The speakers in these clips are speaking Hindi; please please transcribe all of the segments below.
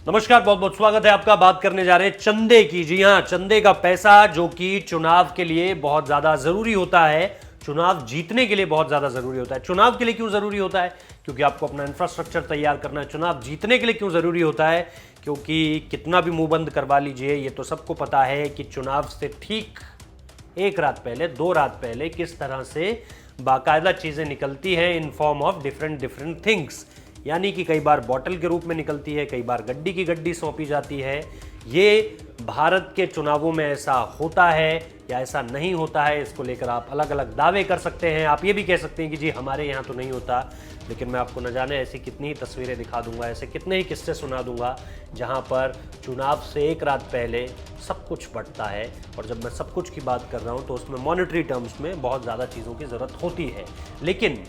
नमस्कार, बहुत बहुत स्वागत है आपका। बात करने जा रहे हैं चंदे की। जी हां, चंदे का पैसा जो कि चुनाव के लिए बहुत ज्यादा जरूरी होता है, चुनाव जीतने के लिए बहुत ज्यादा जरूरी होता है। चुनाव के लिए क्यों जरूरी होता है? क्योंकि आपको अपना इंफ्रास्ट्रक्चर तैयार करना है। चुनाव जीतने के लिए क्यों जरूरी होता है? क्योंकि कितना भी मुंह बंद करवा लीजिए, ये तो सबको पता है कि चुनाव से ठीक एक रात पहले, 2 रात पहले किस तरह से बाकायदा चीजें निकलती हैं in form of different things. यानी कि कई बार बॉटल के रूप में निकलती है, कई बार गड्डी की गड्डी सौंपी जाती है। ये भारत के चुनावों में ऐसा होता है या ऐसा नहीं होता है, इसको लेकर आप अलग अलग दावे कर सकते हैं। आप ये भी कह सकते हैं कि जी हमारे यहाँ तो नहीं होता, लेकिन मैं आपको न जाने ऐसी कितनी ही तस्वीरें दिखा दूंगा, ऐसे कितने ही किस्से सुना दूंगा जहाँ पर चुनाव से एक रात पहले सब कुछ बढ़ता है। और जब मैं सब कुछ की बात कर रहा हूँ तो उसमें मॉनेटरी टर्म्स में बहुत ज़्यादा चीज़ों की ज़रूरत होती है। लेकिन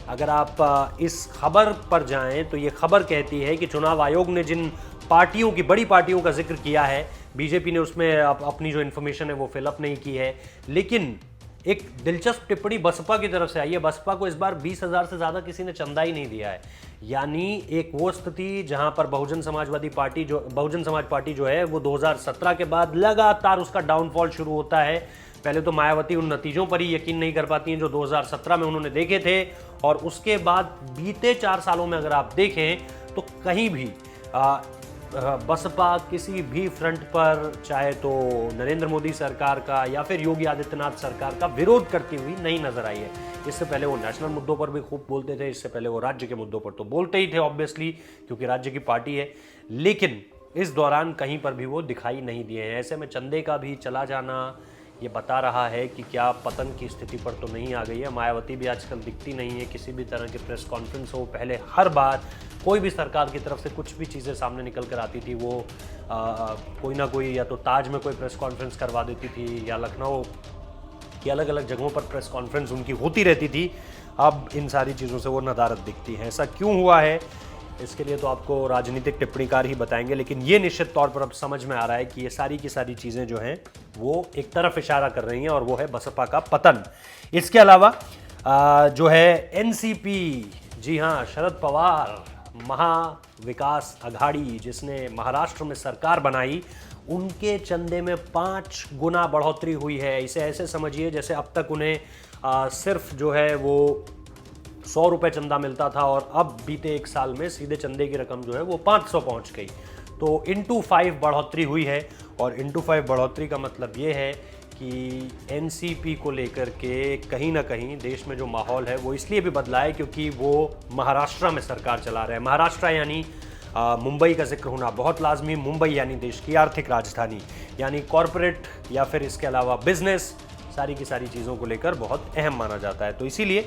अगर आप इस खबर पर जाएं तो ये खबर कहती है कि चुनाव आयोग ने जिन पार्टियों की, बड़ी पार्टियों का जिक्र किया है, बीजेपी ने उसमें अपनी जो इन्फॉर्मेशन है वो फिलअप नहीं की है। लेकिन एक दिलचस्प टिप्पणी बसपा की तरफ से आई है। बसपा को इस बार 20,000 से ज़्यादा किसी ने चंदा ही नहीं दिया है। यानी एक वो स्थिति जहां पर बहुजन समाज पार्टी जो है वो 2017 के बाद लगातार उसका डाउनफॉल शुरू होता है। पहले तो मायावती उन नतीजों पर ही यकीन नहीं कर पाती हैं जो 2017 में उन्होंने देखे थे, और उसके बाद बीते 4 सालों में अगर आप देखें तो कहीं भी बसपा किसी भी फ्रंट पर, चाहे तो नरेंद्र मोदी सरकार का या फिर योगी आदित्यनाथ सरकार का, विरोध करती हुई नहीं नजर आई है। इससे पहले वो नेशनल मुद्दों पर भी खूब बोलते थे, इससे पहले वो राज्य के मुद्दों पर तो बोलते ही थे ऑब्वियसली, क्योंकि राज्य की पार्टी है। लेकिन इस दौरान कहीं पर भी वो दिखाई नहीं दिए हैं। ऐसे में चंदे का भी चला जाना ये बता रहा है कि क्या पतन की स्थिति पर तो नहीं आ गई है। मायावती भी आजकल दिखती नहीं है, किसी भी तरह की प्रेस कॉन्फ्रेंस हो, पहले हर बार कोई भी सरकार की तरफ से कुछ भी चीज़ें सामने निकल कर आती थी, वो कोई ना कोई, या तो ताज में कोई प्रेस कॉन्फ्रेंस करवा देती थी या लखनऊ की अलग अलग जगहों पर प्रेस कॉन्फ्रेंस उनकी होती रहती थी। अब इन सारी चीज़ों से वो नदारत दिखती है। ऐसा क्यों हुआ है, इसके लिए तो आपको राजनीतिक टिप्पणीकार ही बताएंगे। लेकिन ये निश्चित तौर पर अब समझ में आ रहा है कि ये सारी की सारी चीज़ें जो हैं वो एक तरफ इशारा कर रही हैं, और वो है बसपा का पतन। इसके अलावा जो है एनसीपी, जी हाँ, शरद पवार महाविकास अघाड़ी जिसने महाराष्ट्र में सरकार बनाई, उनके चंदे में 5 गुना बढ़ोतरी हुई है। इसे ऐसे समझिए जैसे अब तक उन्हें सिर्फ जो है वो 100 रुपये चंदा मिलता था, और अब बीते 1 साल में सीधे चंदे की रकम जो है वो 500 पहुंच गई। तो इंटू 5 बढ़ोतरी हुई है। और इंटू 5 बढ़ोतरी का मतलब ये है कि एनसीपी को लेकर के कहीं ना कहीं देश में जो माहौल है वो इसलिए भी बदला है क्योंकि वो महाराष्ट्र में सरकार चला रहे हैं। महाराष्ट्र यानी मुंबई का जिक्र होना बहुत लाजमी। मुंबई यानी देश की आर्थिक राजधानी, यानी कॉरपोरेट या फिर इसके अलावा बिजनेस, सारी की सारी चीज़ों को लेकर बहुत अहम माना जाता है। तो इसीलिए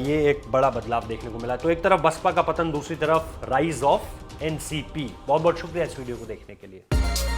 ये एक बड़ा बदलाव देखने को मिला। तो एक तरफ बसपा का पतन, दूसरी तरफ राइज ऑफ एनसीपी। बहुत बहुत शुक्रिया इस वीडियो को देखने के लिए।